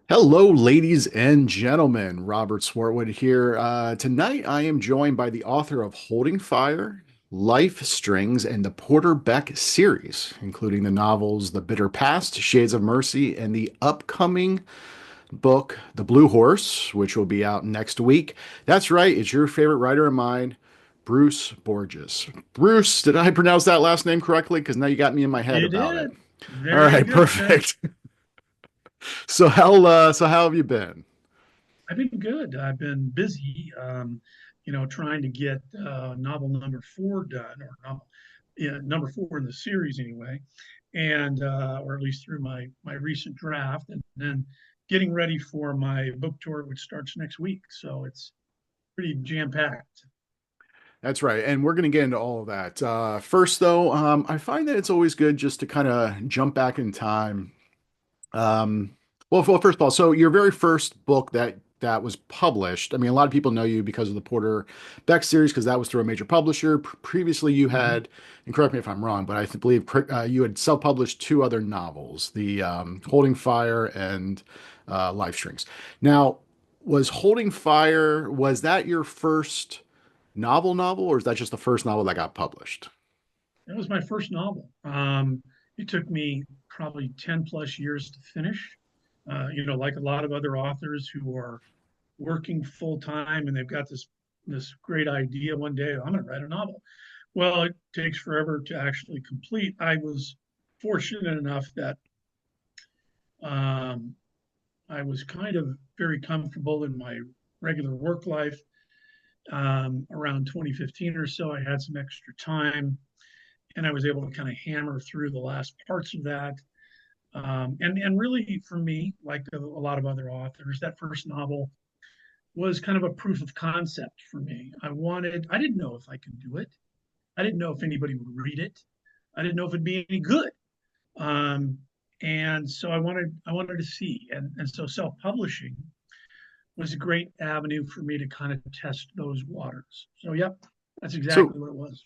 Hello, ladies and gentlemen. Robert Swartwood here. Tonight, I am joined by the author of Holding Fire, Life Strings, and the Porter Beck series, including the novels The Bitter Past, Shades of Mercy, and the upcoming book, The Blue Horse, which will be out next week. That's right, it's your favorite writer of mine, Bruce Borges. Bruce, did I pronounce that last name correctly? Because now you got me in my head You about it. did. All Very right, good, sir. perfect. So how have you been? I've been good. I've been busy, trying to get novel number four done, or novel, yeah, number four in the series anyway, and or at least through my recent draft, and then getting ready for my book tour, which starts next week. So it's pretty jam packed. That's right. And we're going to get into all of that. First, though, I find that it's always good just to kind of jump back in time. Um, well, first of all, so your very first book that was published, I mean, a lot of people know you because of the Porter Beck series, because that was through a major publisher. Previously, you Mhm. had, and correct me if I'm wrong, but believe you had self-published two other novels, the Holding Fire and Life Strings. Now, was Holding Fire, was that your first novel, or is that just the first novel that got published? That was my first novel. It took me probably 10 plus years to finish. Like a lot of other authors who are working full time and they've got this great idea one day, I'm going to write a novel. Well, it takes forever to actually complete. I was fortunate enough that um, I was kind of very comfortable in my regular work life. Around 2015 or so, I had some extra time and I was able to kind of hammer through the last parts of that. And really, for me, like a lot of other authors, that first novel was kind of a proof of concept for me. I didn't know if I could do it. I didn't know if anybody would read it. I didn't know if it'd be any good. Um, and so I wanted to see. And so self-publishing was a great avenue for me to kind of test those waters. So, yep, that's So exactly what it was.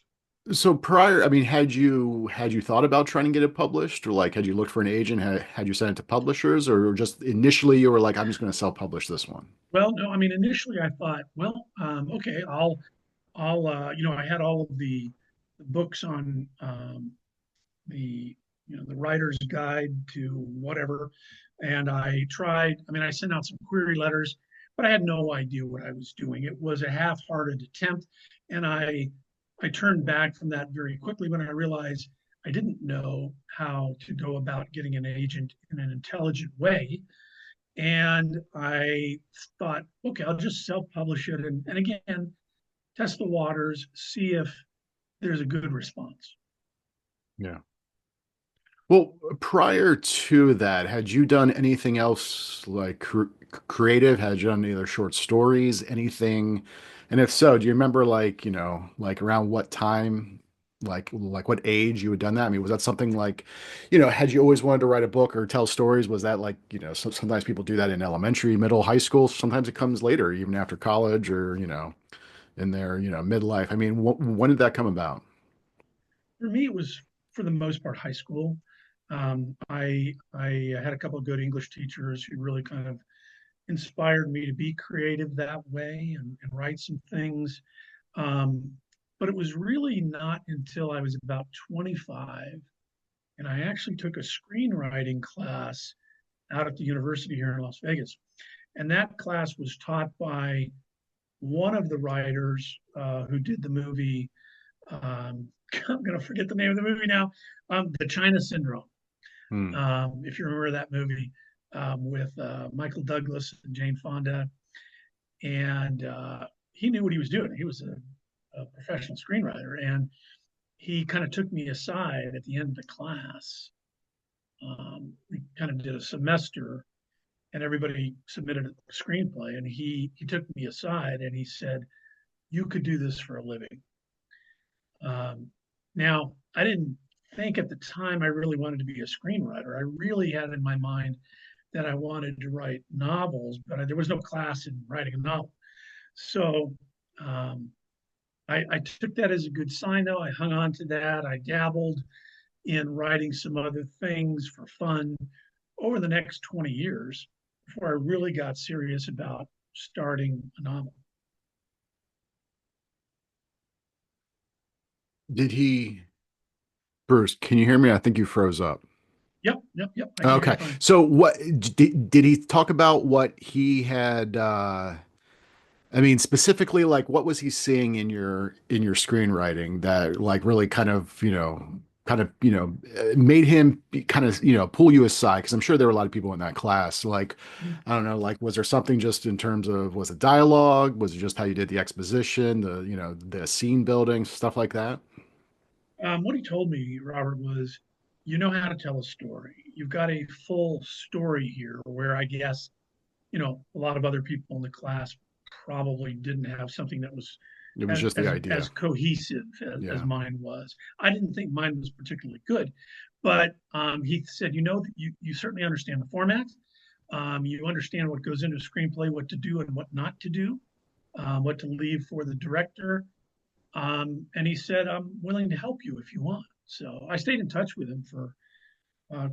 So prior, I mean, had you thought about trying to get it published, or like had you looked for an agent? Had you sent it to publishers, or just initially you were like, I'm just going to self-publish this one? Well, no, I mean, initially I thought, well, okay, I had all of the books on the the writer's guide to whatever. And I sent out some query letters, but I had no idea what I was doing. It was a half-hearted attempt. And I turned back from that very quickly when I realized I didn't know how to go about getting an agent in an intelligent way. And I thought, okay, I'll just self-publish it and again, test the waters, see if there's a good response. Yeah. Well, prior to that, had you done anything else like creative? Had you done any other short stories, anything? And if so, do you remember like around what time, like what age you had done that? I mean, was that something like, had you always wanted to write a book or tell stories? Was that like, sometimes people do that in elementary, middle, high school. Sometimes it comes later, even after college or, in their, midlife. I mean, when did that come about? For me, it was for the most part high school. I had a couple of good English teachers who really kind of inspired me to be creative that way and write some things. Um, but it was really not until I was about 25 and I actually took a screenwriting class out at the university here in Las Vegas. And that class was taught by one of the writers who did the movie. I'm going to forget the name of the movie now. The China Syndrome. Hmm. If you remember that movie with Michael Douglas and Jane Fonda, and he knew what he was doing. He was a professional screenwriter, and he kind of took me aside at the end of the class. We kind of did a semester, and everybody submitted a screenplay, and he took me aside and he said, "You could do this for a living." Um, Now, I didn't think at the time I really wanted to be a screenwriter. I really had in my mind that I wanted to write novels, but there was no class in writing a novel. So um, I took that as a good sign, though. I hung on to that. I dabbled in writing some other things for fun over the next 20 years. before I really got serious about starting a novel. Did he, Bruce, can you hear me? I think you froze up. Yep, yep, yep. I can hear you Okay. fine. So what did he talk about what he had I mean specifically like what was he seeing in your screenwriting that like really kind of, made him kind of, pull you aside because I'm sure there were a lot of people in that class. Like I don't know, like was there something just in terms of was it dialogue? Was it just how you did the exposition, the scene building, stuff like that? What he told me, Robert, was you know how to tell a story. You've got a full story here, where I guess, a lot of other people in the class probably didn't have something that was It was as just the as, idea. as cohesive as Yeah. mine was. I didn't think mine was particularly good, but he said, you certainly understand the format. You understand what goes into a screenplay, what to do and what not to do, what to leave for the director. And he said, I'm willing to help you if you want. So I stayed in touch with him for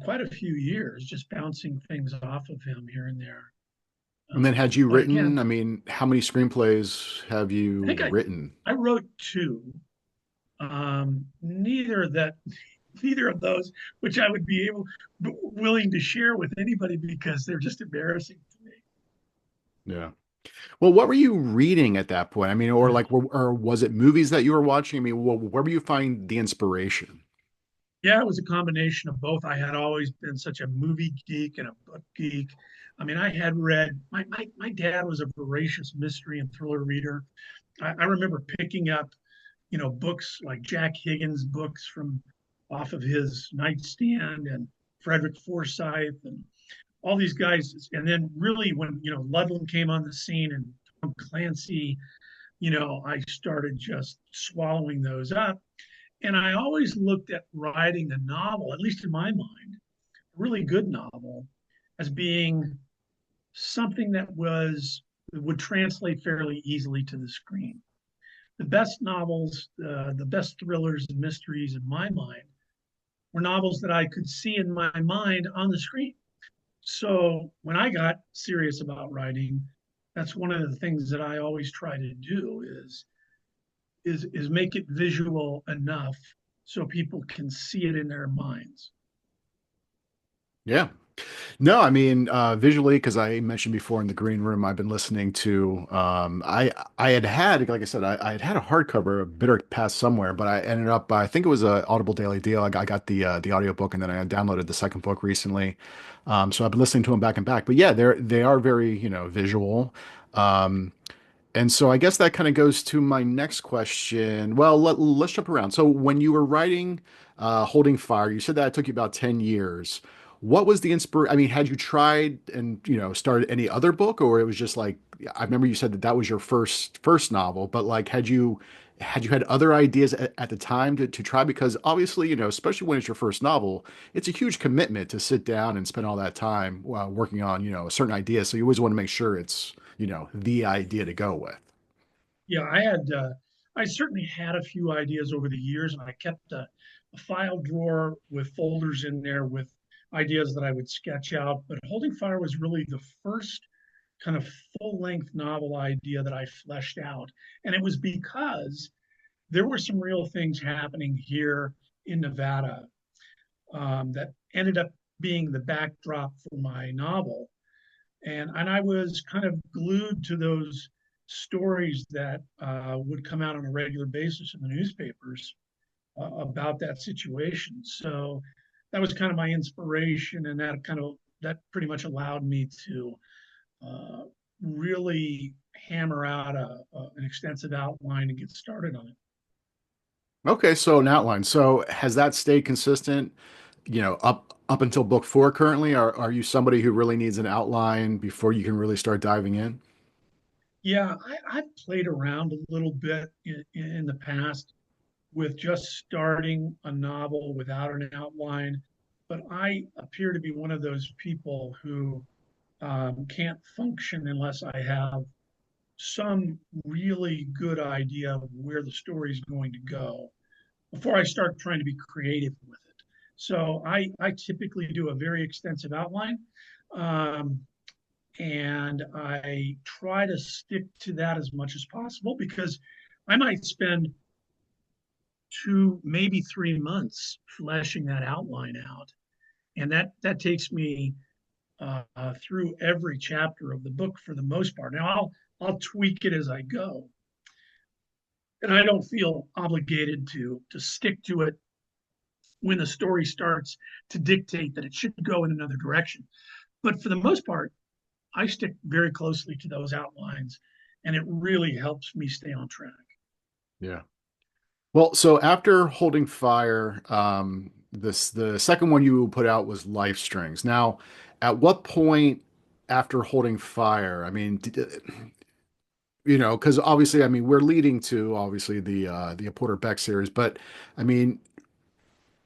quite a few years, just bouncing things off of him here and there. And then had you But written, again, I mean, how many screenplays have I you think I written? I wrote two. Neither that neither of those which I would be willing to share with anybody because they're just embarrassing to me. Yeah. Well, what were you reading at that point? I mean, or like, or was it movies that you were watching? I mean, where were you find the inspiration? Yeah, it was a combination of both. I had always been such a movie geek and a book geek. I mean, I had read my dad was a voracious mystery and thriller reader. I remember picking up, books like Jack Higgins books from off of his nightstand and Frederick Forsyth and all these guys. And then really when, Ludlum came on the scene and Tom Clancy, I started just swallowing those up. And I always looked at writing a novel, at least in my mind, a really good novel, as being something that would translate fairly easily to the screen. The best novels, the best thrillers and mysteries in my mind were novels that I could see in my mind on the screen. So when I got serious about writing, that's one of the things that I always try to do is make it visual enough so people can see it in their minds. Yeah. No, I mean, visually, because I mentioned before in the green room, I've been listening to, I had, like I said, I had had a hardcover, a Bitter Past somewhere, but I ended up, I think it was a Audible Daily Deal. I got the audiobook and then I downloaded the second book recently. So I've been listening to them back and back, but yeah, they are very, visual. Um, And so I guess that kind of goes to my next question. Well, let's jump around. So when you were writing Holding Fire, you said that it took you about 10 years. What was the inspiration? I mean, had you tried and, started any other book or it was just like I remember you said that that was your first novel, but like had you had other ideas at the time to try? Because obviously, especially when it's your first novel, it's a huge commitment to sit down and spend all that time working on, a certain idea. So you always want to make sure it's the idea to go with. Yeah, I certainly had a few ideas over the years, and I kept a file drawer with folders in there with ideas that I would sketch out. But Holding Fire was really the first kind of full length novel idea that I fleshed out. And it was because there were some real things happening here in Nevada that ended up being the backdrop for my novel. And I was kind of glued to those stories that would come out on a regular basis in the newspapers about that situation. So that was kind of my inspiration, and that pretty much allowed me to uh, really hammer out an extensive outline and get started on it. Okay, so an outline. So has that stayed consistent, up until book four currently? Are you somebody who really needs an outline before you can really start diving in? Yeah, I've played around a little bit in the past with just starting a novel without an outline, but I appear to be one of those people who can't function unless I have some really good idea of where the story is going to go before I start trying to be creative with it. So I typically do a very extensive outline. Um, And I try to stick to that as much as possible because I might spend 2, maybe 3 months fleshing that outline out. And that takes me through every chapter of the book for the most part. Now I'll tweak it as I go, and I don't feel obligated to stick to it when the story starts to dictate that it should go in another direction. But for the most part, I stick very closely to those outlines, and it really helps me stay on track. Yeah. Well, so after Holding Fire, the second one you put out was Life Strings. Now, at what point after Holding Fire, I mean, because obviously, I mean, we're leading to obviously the Porter Beck series, but I mean,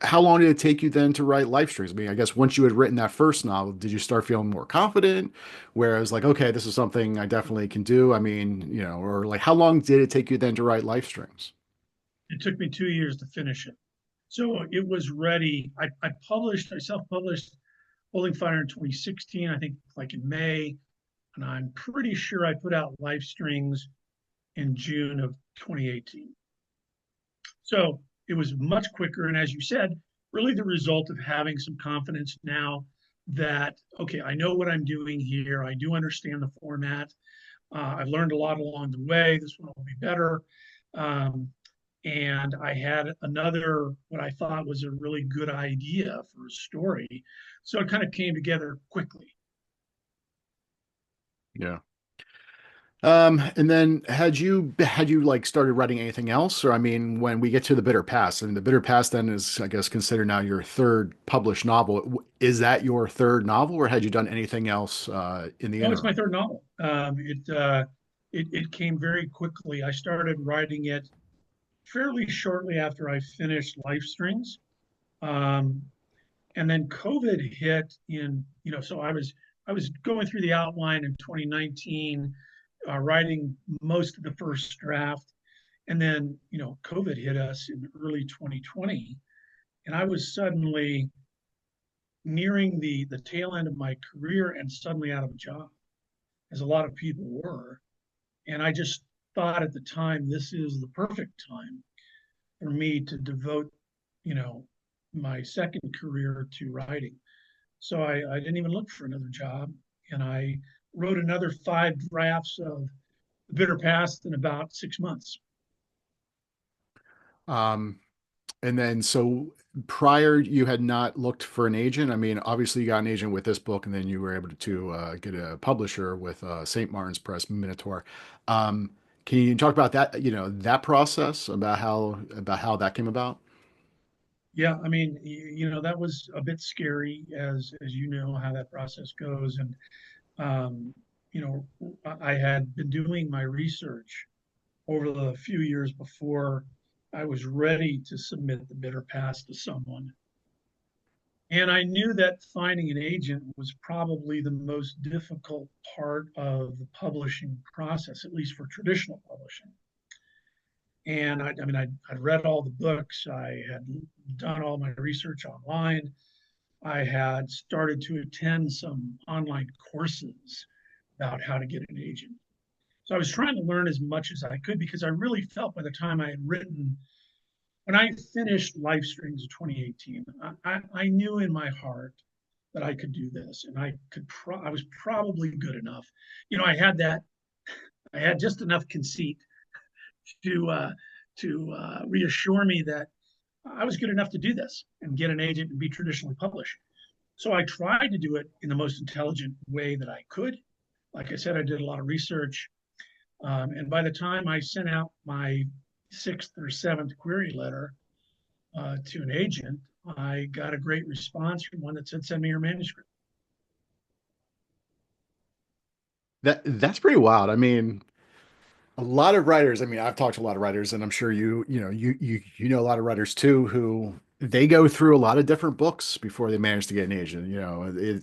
how long did it take you then to write Life Strings? I mean, I guess once you had written that first novel, did you start feeling more confident? Whereas, like, okay, this is something I definitely can do. I mean, or like, how long did it take you then to write Life Strings? It took me 2 years to finish it. So it was ready. I self-published Holding Fire in 2016, I think like in May. And I'm pretty sure I put out Life Strings in June of 2018. So it was much quicker. And as you said, really the result of having some confidence now that, okay, I know what I'm doing here. I do understand the format. I've learned a lot along the way. This one will be better. Um, and I had another, what I thought was a really good idea for a story. So it kind of came together quickly. Yeah. And then had you like started writing anything else? Or I mean, when we get to the Bitter Past, I mean, the Bitter Past then is, I guess, considered now your third published novel. Is that your third novel, or had you done anything else in the Oh, it's my interim? third novel. It came very quickly. I started writing it fairly shortly after I finished Life Strings. Um, and then COVID hit so I was going through the outline in 2019, writing most of the first draft, and then COVID hit us in early 2020, and I was suddenly nearing the tail end of my career and suddenly out of a job, as a lot of people were, and I just thought at the time this is the perfect time for me to devote you know my second career to writing. So I didn't even look for another job. And I wrote another 5 drafts of The Bitter Past in about 6 months. Um, and then so prior, you had not looked for an agent. I mean, obviously you got an agent with this book, and then you were able to get a publisher with St. Martin's Press, Minotaur. Um, can you talk about that, that process, about how that came about? Yeah, I mean, that was a bit scary, as you know how that process goes. And um, you know, I had been doing my research over the few years before I was ready to submit The Bitter Past to someone. And I knew that finding an agent was probably the most difficult part of the publishing process, at least for traditional publishing. And I mean, I'd read all the books, I had done all my research online, I had started to attend some online courses about how to get an agent. So I was trying to learn as much as I could because I really felt by the time I had written, when I finished Life Strings of 2018, I knew in my heart that I could do this, and I was probably good enough. I had just enough conceit to reassure me that I was good enough to do this and get an agent and be traditionally published. So I tried to do it in the most intelligent way that I could. Like I said, I did a lot of research, and by the time I sent out my sixth or seventh query letter to an agent, I got a great response from one that said, "Send me your manuscript." That's pretty wild. I mean, a lot of writers, I mean, I've talked to a lot of writers, and I'm sure you know a lot of writers too, who they go through a lot of different books before they manage to get an agent.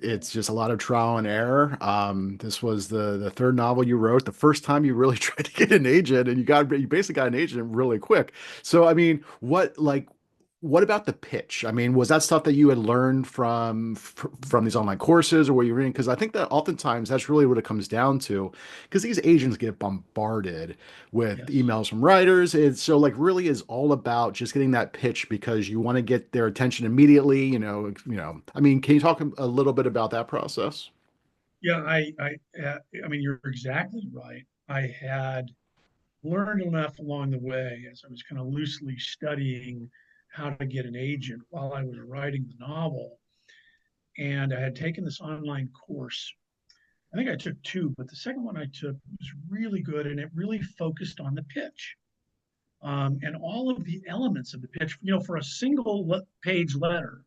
It's just a lot of trial and error. This was the third novel you wrote, the first time you really tried to get an agent, and you basically got an agent really quick. So I mean, what like what about the pitch? I mean, was that stuff that you had learned from these online courses or were you reading? Because I think that oftentimes that's really what it comes down to. Because these agents get bombarded with Yes. emails from writers. It's so like really is all about just getting that pitch because you want to get their attention immediately. I mean, can you talk a little bit about that process? Yeah, I mean, you're exactly right. I had learned enough along the way as I was kind of loosely studying how to get an agent while I was writing the novel. And I had taken this online course. I think I took two, but the second one I took was really good and it really focused on the pitch. And all of the elements of the pitch, for a single page letter,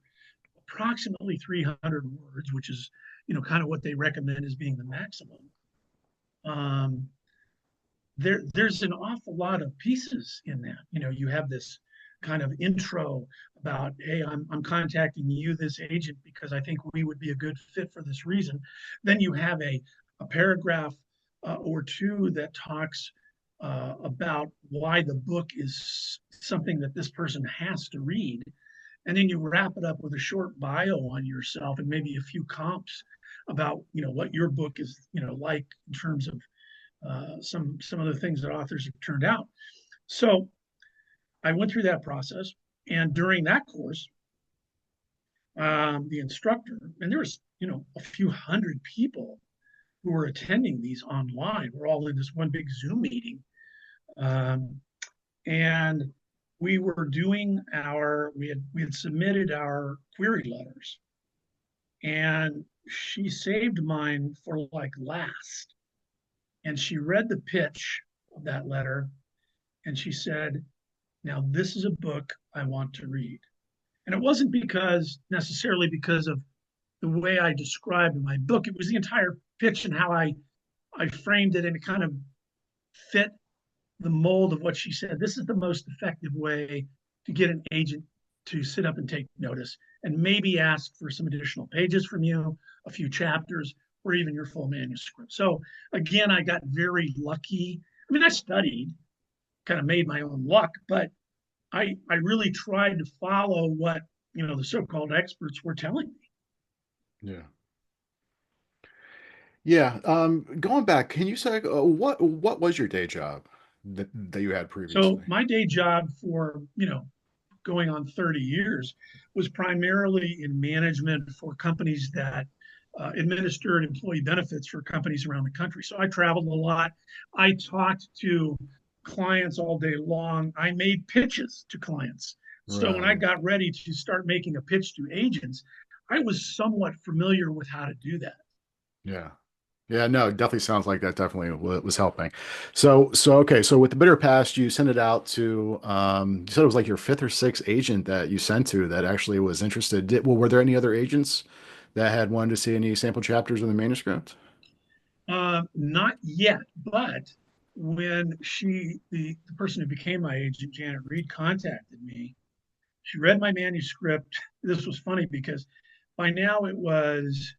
approximately 300 words, which is, kind of what they recommend as being the maximum. Um, there's an awful lot of pieces in that. You have this kind of intro about, hey, I'm contacting you, this agent, because I think we would be a good fit for this reason. Then you have a paragraph or two that talks about why the book is something that this person has to read. And then you wrap it up with a short bio on yourself and maybe a few comps about, what your book is, like in terms of some of the things that authors have turned out. So I went through that process, and during that course, the instructor, and there was a few hundred people who were attending these online. We're all in this one big Zoom meeting, um, and we had submitted our query letters, and she saved mine for like last, and she read the pitch of that letter, and she said, now, this is a book I want to read. And it wasn't necessarily because of the way I described in my book. It was the entire pitch and how I framed it, and it kind of fit the mold of what she said. This is the most effective way to get an agent to sit up and take notice and maybe ask for some additional pages from you, a few chapters, or even your full manuscript. So again, I got very lucky. I mean, I studied, kind of made my own luck, but I really tried to follow what the so-called experts were telling me. Yeah. Yeah. Going back, can you say what was your day job that you had So previously? my day job for going on 30 years was primarily in management for companies that administered employee benefits for companies around the country. So I traveled a lot. I talked to clients all day long. I made pitches to clients. So when I Right. got ready to start making a pitch to agents, I was somewhat familiar with how to do that. Yeah. Yeah, no, it definitely sounds like that definitely was helping. Okay, so with the bitter past, you sent it out to, you said it was like your fifth or sixth agent that you sent to that actually was interested. Were there any other agents that had wanted to see any sample chapters of the manuscript? Not yet, but when the person who became my agent, Janet Reed, contacted me, she read my manuscript. This was funny because by now it was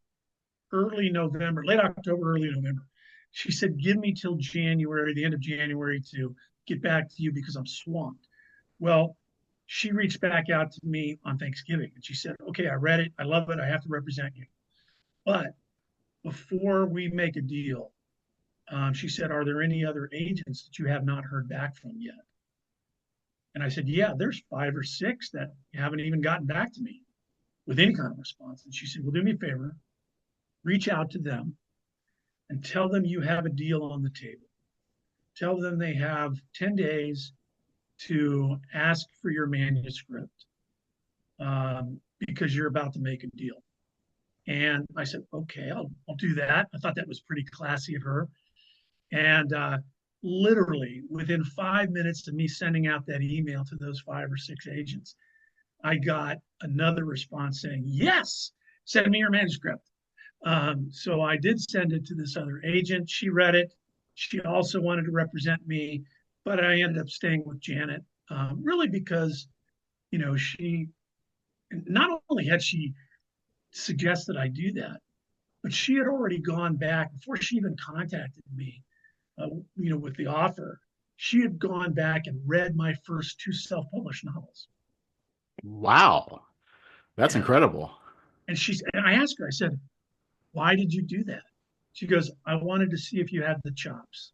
early November, late October, early November. She said, give me till January, the end of January, to get back to you because I'm swamped. Well, she reached back out to me on Thanksgiving and she said, okay, I read it. I love it. I have to represent you. But before we make a deal, she said, are there any other agents that you have not heard back from yet? And I said, yeah, there's 5 or 6 that haven't even gotten back to me with any kind of response. And she said, well, do me a favor, reach out to them and tell them you have a deal on the table. Tell them they have 10 days to ask for your manuscript because you're about to make a deal. And I said, okay, I'll do that. I thought that was pretty classy of her. And literally within 5 minutes of me sending out that email to those 5 or 6 agents, I got another response saying, yes, send me your manuscript. So I did send it to this other agent. She read it. She also wanted to represent me, but I ended up staying with Janet, really because, she not only had she suggested I do that, but she had already gone back before she even contacted me, with the offer. She had gone back and read my first 2 self-published novels. Wow. That's And incredible. and I asked her, I said, why did you do that? She goes, I wanted to see if you had the chops.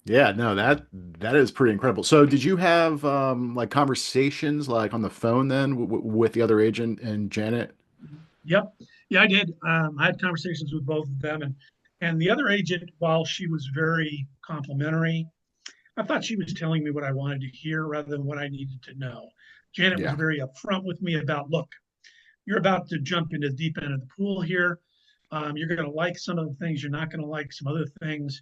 Yeah, no, that is pretty incredible. So did you have like conversations like on the phone then with the other agent and Janet? Yep. Yeah, I did. I had conversations with both of them, and the other agent, while she was very complimentary, I thought she was telling me what I wanted to hear rather than what I needed to know. Janet was Yeah. very upfront with me about, look, you're about to jump into the deep end of the pool here. You're going to like some of the things. You're not going to like some other things.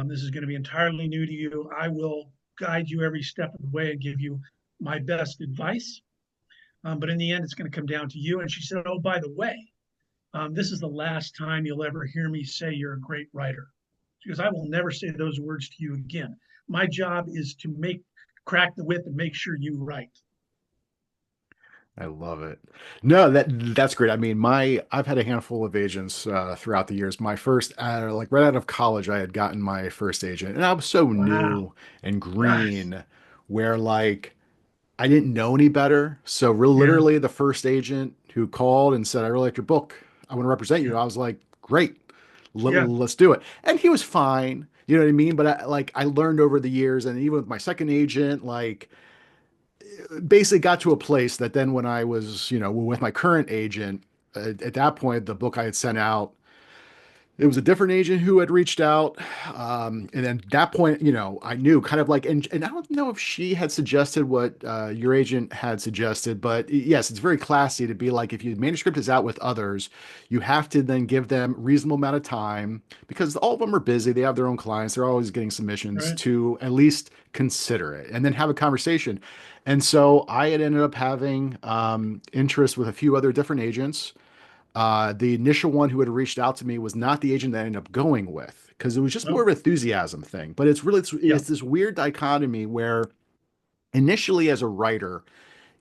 This is going to be entirely new to you. I will guide you every step of the way and give you my best advice. But in the end, it's going to come down to you. And she said, oh, by the way, this is the last time you'll ever hear me say you're a great writer. She goes, I will never say those words to you again. My job is to crack the whip and make sure you write. I love it. No, that's great. I mean, I've had a handful of agents throughout the years. My first, like right out of college, I had gotten my first agent, and I was so Wow. new and Gosh. green, where like I didn't know any better. So Yeah. literally, the first agent who called and said, "I really like your book. I want to represent you," Yeah. I was like, "Great, Yeah. let's do it." And he was fine. You know what I mean? But I learned over the years, and even with my second agent, like basically got to a place that then when I was, with my current agent, at that point, the book I had sent out, it was a different agent who had reached out. And then at that point, I knew kind of like, and I don't know if she had suggested what your agent had suggested, but yes, it's very classy to be like, if your manuscript is out with others, you have to then give them reasonable amount of time because all of them are busy. They have their own clients. They're always getting submissions Right. to at least consider it and then have a conversation. And so I had ended up having interest with a few other different agents. The initial one who had reached out to me was not the agent that I ended up going with because it was just more Oh, of an enthusiasm thing. But yeah. it's this weird dichotomy where initially as a writer,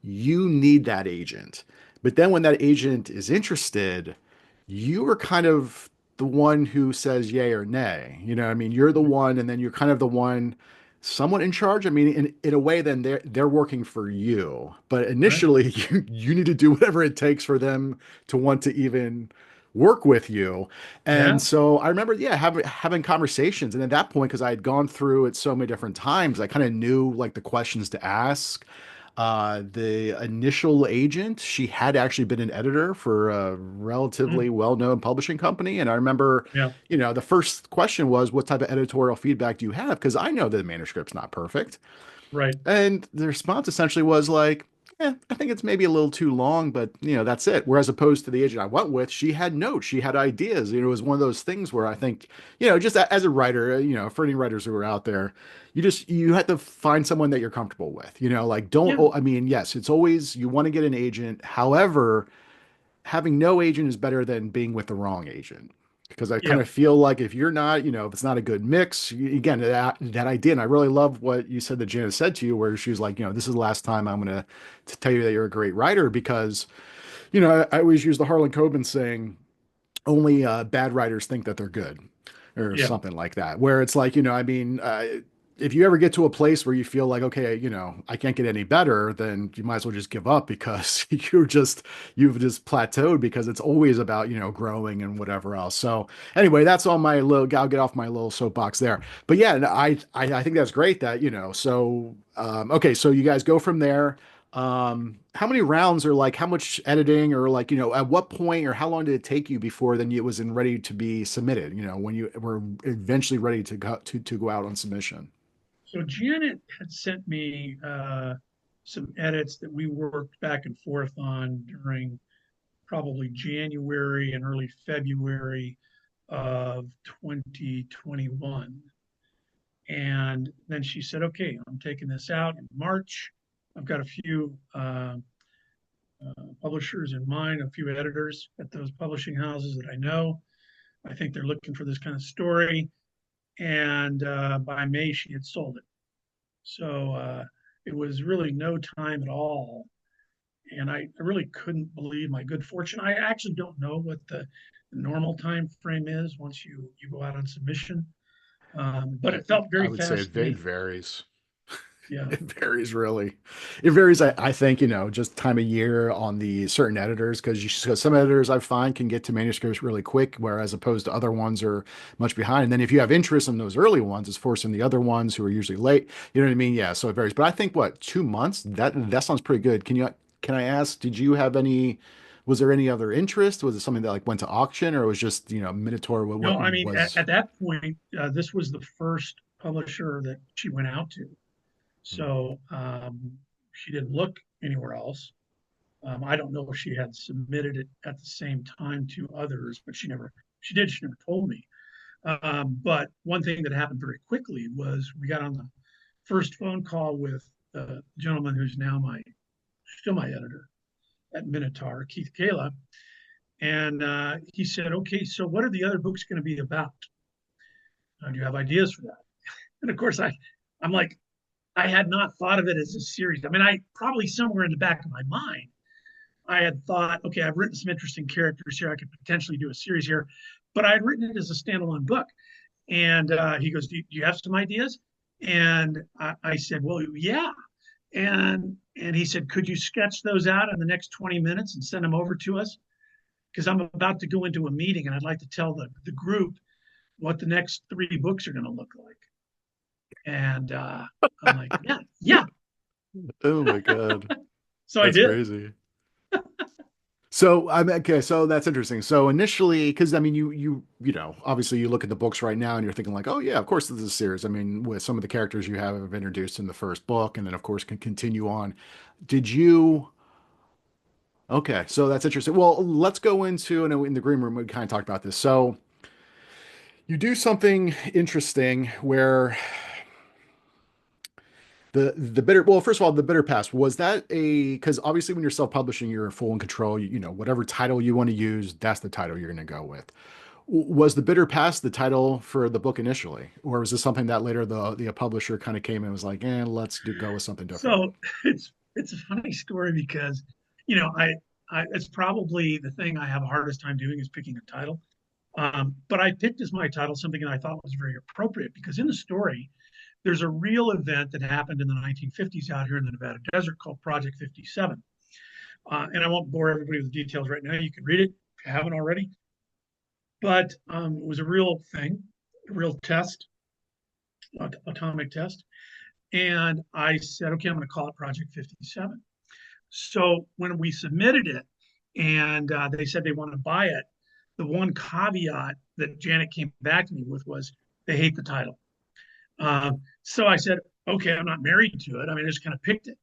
you need that agent. But then when that agent is interested, you are kind of the one who says yay or nay. You know, what I mean, you're the one, and then you're kind of the one somewhat in charge. I mean, in a way, then they're working for you. But Right. initially, you need to do whatever it takes for them to want to even work with you. And Yeah. so I remember, yeah, having conversations. And at that point, because I had gone through it so many different times, I kind of knew like the questions to ask. The initial agent, she had actually been an editor for a relatively Mm. well-known publishing company. And I remember, Yeah. the first question was, what type of editorial feedback do you have? Because I know that the manuscript's not perfect. Right. And the response essentially was like, I think it's maybe a little too long, but that's it. Whereas opposed to the agent I went with, she had notes, she had ideas. It was one of those things where I think, just as a writer, for any writers who are out there, you have to find someone that you're comfortable with. Like don't. Yeah. Oh, I mean, yes, it's always you want to get an agent. However, having no agent is better than being with the wrong agent. Because I kind Yeah. of feel like if you're not, if it's not a good mix, again, that idea, and I really love what you said that Janice said to you, where she was like, this is the last time I'm going to tell you that you're a great writer, because, I always use the Harlan Coben saying, only bad writers think that they're good or Yeah. something like that, where it's like, I mean, if you ever get to a place where you feel like, okay, I can't get any better, then you might as well just give up because you've just plateaued, because it's always about, growing and whatever else. So anyway, that's all my little, I'll get off my little soapbox there. But yeah, I think that's great that, so, okay, so you guys go from there. How many rounds, or like how much editing, or like, at what point, or how long did it take you before then it was ready to be submitted, when you were eventually ready to go out on submission? So Janet had sent me some edits that we worked back and forth on during probably January and early February of 2021. And then she said, okay, I'm taking this out in March. I've got a few publishers in mind, a few editors at those publishing houses that I know. I think they're looking for this kind of story. And by May, she had sold it. So it was really no time at all. And I really couldn't believe my good fortune. I actually don't know what the normal time frame is once you go out on submission, but it felt I very would say fast to it me. varies. Yeah. It varies really. It varies, I think, just time of year on the certain editors, because some editors I find can get to manuscripts really quick, whereas opposed to other ones are much behind. And then if you have interest in those early ones, it's forcing the other ones who are usually late. You know what I mean? Yeah, so it varies. But I think what, 2 months? That sounds pretty good. Can I ask, did you have any, was there any other interest? Was it something that like went to auction or was just, Minotaur what No, I mean, was at that point, this was the first publisher that she went out to. So she didn't look anywhere else. I don't know if she had submitted it at the same time to others, but she never told me. But one thing that happened very quickly was we got on the first phone call with the gentleman who's now still my editor at Minotaur, Keith Kayla. And he said, okay, so what are the other books going to be about? Do you have ideas for that? And of course, I'm like, I had not thought of it as a series. I mean, I probably somewhere in the back of my mind, I had thought, okay, I've written some interesting characters here. I could potentially do a series here, but I had written it as a standalone book. And he goes, do you have some ideas? And I said, well, yeah. And he said, could you sketch those out in the next 20 minutes and send them over to us? Because I'm about to go into a meeting and I'd like to tell the group what the next three books are going to look like. And I'm like, yeah, yeah. Oh my God. So I That's did. crazy. So I'm okay. So that's interesting. So initially, because I mean, obviously you look at the books right now and you're thinking like, oh yeah, of course this is a series. I mean, with some of the characters you have introduced in the first book, and then of course can continue on. Did you? Okay, so that's interesting. Well, let's go into, and in the green room we kind of talked about this. So you do something interesting where the bitter, well, first of all, the bitter past, was that a, because obviously when you're self-publishing, you're full in control. Whatever title you want to use, that's the title you're going to go with. Was the bitter past the title for the book initially, or was this something that later the publisher kind of came and was like, let's go with something different? So it's a funny story because, you know, I it's probably the thing I have the hardest time doing is picking a title. But I picked as my title something that I thought was very appropriate because in the story, there's a real event that happened in the 1950s out here in the Nevada desert called Project 57. And I won't bore everybody with the details right now. You can read it if you haven't already. But it was a real thing, a real test, atomic test. And I said, okay, I'm going to call it Project 57. So when we submitted it and they said they want to buy it, the one caveat that Janet came back to me with was they hate the title. So I said, okay, I'm not married to it. I mean, I just kind of picked it.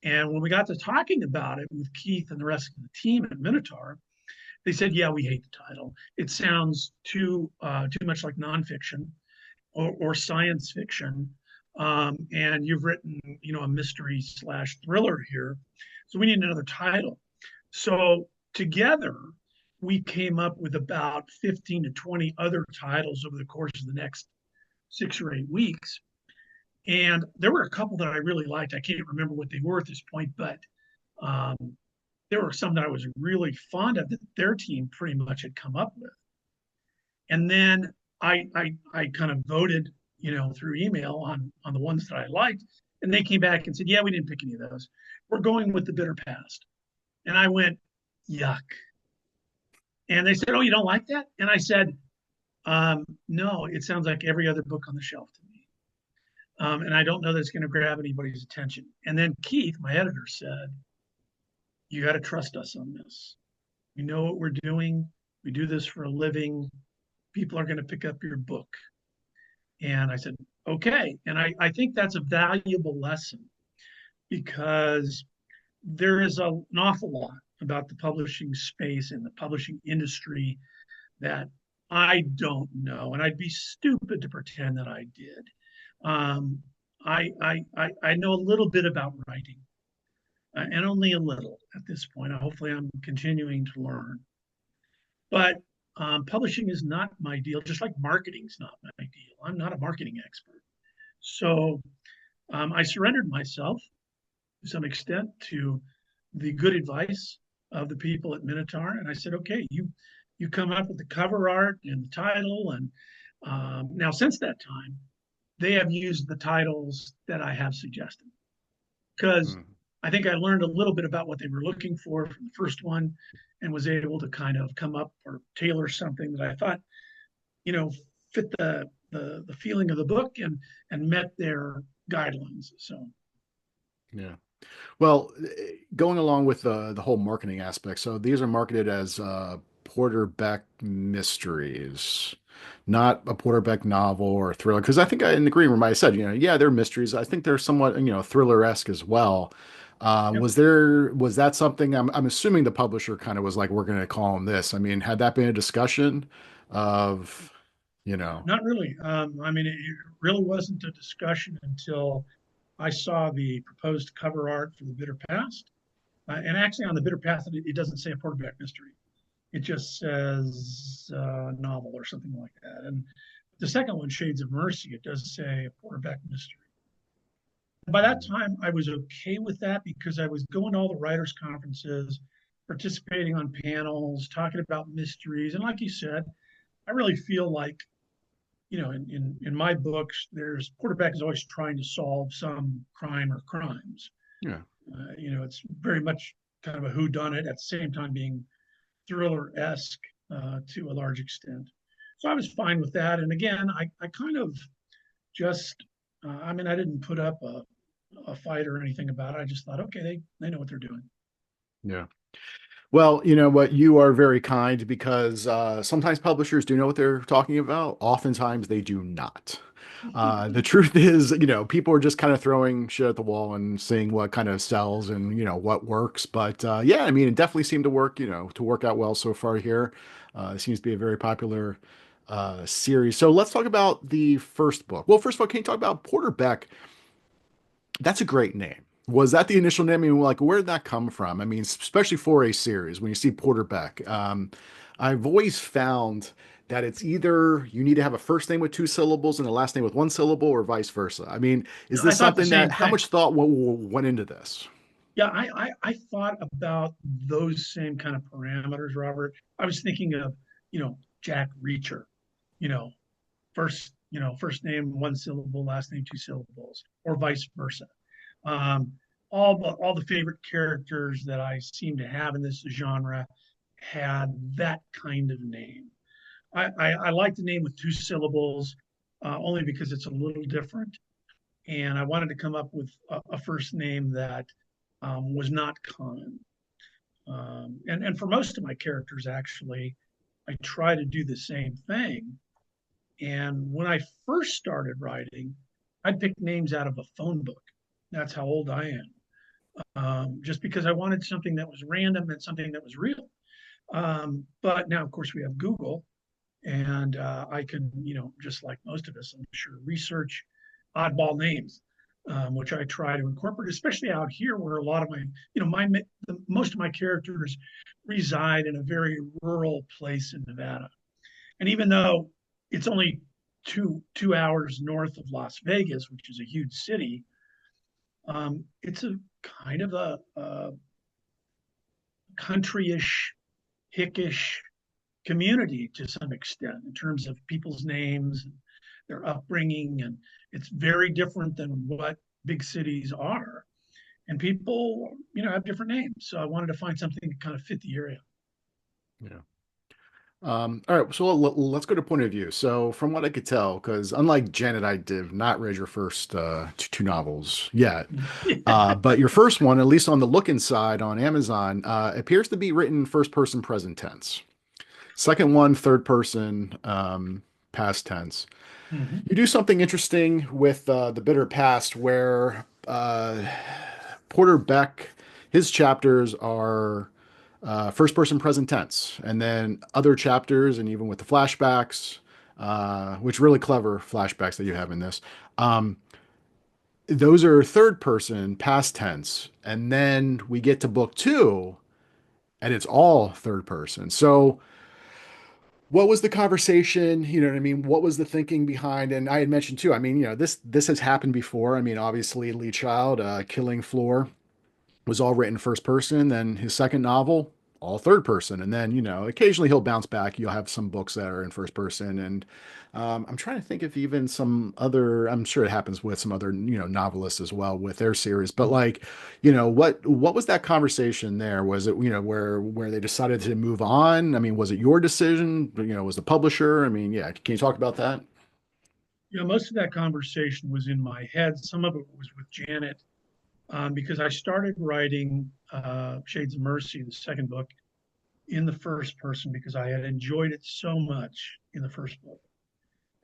And when we got to talking about it with Keith and the rest of the team at Minotaur, they said, yeah, we hate the title. It sounds too much like nonfiction or science fiction. And you've written, a mystery slash thriller here. So we need another title. So together, we came up with about 15 to 20 other titles over the course of the next 6 or 8 weeks. And there were a couple that I really liked. I can't remember what they were at this point, but um, there were some that I was really fond of that their team pretty much had come up with. And then I kind of voted, through email on the ones that I liked, and they came back and said, "Yeah, we didn't pick any of those. We're going with the bitter past." And I went, "Yuck." And they said, "Oh, you don't like that?" And I said, "No, it sounds like every other book on the shelf to me." And I don't know that it's going to grab anybody's attention. And then Keith, my editor, said, "You got to trust us on this. We know what we're doing. We do this for a living. People are going to pick up your book." And I said, okay. And I think that's a valuable lesson because there is an awful lot about the publishing space and the publishing industry that I don't know. And I'd be stupid to pretend that I did. Um, I know a little bit about writing and only a little at this point. Hopefully, I'm continuing to learn. But publishing is not my deal, just like marketing is not my deal. I'm not a marketing expert. So I surrendered myself to some extent to the good advice of the people at Minotaur, and I said, okay, you come up with the cover art and the title, and now since that time, they have used the titles that I have suggested because Mm, I think I learned a little bit about what they were looking for from the first one and was able to kind of come up or tailor something that I thought, you know, fit the feeling of the book and met their guidelines. So yeah. Well, going along with the whole marketing aspect, so these are marketed as Porter Beck mysteries, not a Porter Beck novel or thriller. Because I think I in agreement with what I said, yeah, they're mysteries. I think they're somewhat, thriller-esque as well. yep. Was that something? I'm assuming the publisher kind of was like, we're going to call them this. I mean, had that been a discussion of, you know, Not really. I mean, it really wasn't a discussion until I saw the proposed cover art for the Bitter Past. And actually, on the Bitter Past, it doesn't say a Porter Beck mystery. It just says novel or something like that. And the second one, Shades of Mercy, it does say a Porter Beck mystery. By that time, I was okay with that because I was going to all the writers' conferences, participating on panels, talking about mysteries. And like you said, I really feel like, in my books, there's Porter Beck is always trying to solve some crime or crimes. yeah, It's very much kind of a who done it at the same time being thriller esque to a large extent. So I was fine with that. And again, I kind of just, I mean, I didn't put up a fight or anything about it. I just thought, okay, they know what they're doing. yeah. Well, you know what? You are very kind because sometimes publishers do know what they're talking about. Oftentimes they do not. The truth is, people are just kind of throwing shit at the wall and seeing what kind of sells and, what works. But yeah, I mean, it definitely seemed to work, to work out well so far here. It seems to be a very popular series. So let's talk about the first book. Well, first of all, can you talk about Porter Beck? That's a great name. Was that the initial name? I mean, like, where did that come from? I mean, especially for a series, when you see Porter Beck, I've always found that it's either you need to have a first name with two syllables and a last name with one syllable, or vice versa. I mean, is I this thought the something that, same how thing. much thought went into this? Yeah, I thought about those same kind of parameters, Robert. I was thinking of, Jack Reacher, you know, first name one syllable, last name two syllables, or vice versa. Um, all the favorite characters that I seem to have in this genre had that kind of name. I like the name with two syllables only because it's a little different, and I wanted to come up with a first name that was not common. And for most of my characters, actually, I try to do the same thing. And when I first started writing, I'd pick names out of a phone book. That's how old I am. Just because I wanted something that was random and something that was real. But now, of course, we have Google, and I can, just like most of us, I'm sure, research oddball names, which I try to incorporate, especially out here where a lot of my, most of my characters reside in a very rural place in Nevada. And even though it's only two hours north of Las Vegas, which is a huge city, it's a kind of a countryish, hickish community to some extent in terms of people's names, their upbringing, and it's very different than what big cities are. And people, have different names. So I wanted to find something to kind of fit the area. Yeah. All right, so let's go to point of view. So, from what I could tell, because unlike Janet, I did not read your first two novels yet. But your first one, at least on the look inside on Amazon, appears to be written first person present tense. Second one, third person past tense. Mm-hmm. You do something interesting with the bitter past where Porter Beck, his chapters are first person present tense, and then other chapters, and even with the flashbacks, which really clever flashbacks that you have in this. Um, those are third person past tense, and then we get to book two, and it's all third person. So what was the conversation? You know what I mean? What was the thinking behind? And I had mentioned too, I mean, this has happened before. I mean, obviously Lee Child, Killing Floor was all written first person. Then his second novel, all third person. And then, occasionally he'll bounce back. You'll have some books that are in first person. And I'm trying to think if even some other, I'm sure it happens with some other, novelists as well with their series. But like, what was that conversation there? Was it, where they decided to move on? I mean, was it your decision? Was the publisher? I mean, yeah, can you talk about that? Most of that conversation was in my head. Some of it was with Janet, because I started writing Shades of Mercy, the second book, in the first person because I had enjoyed it so much in the first book.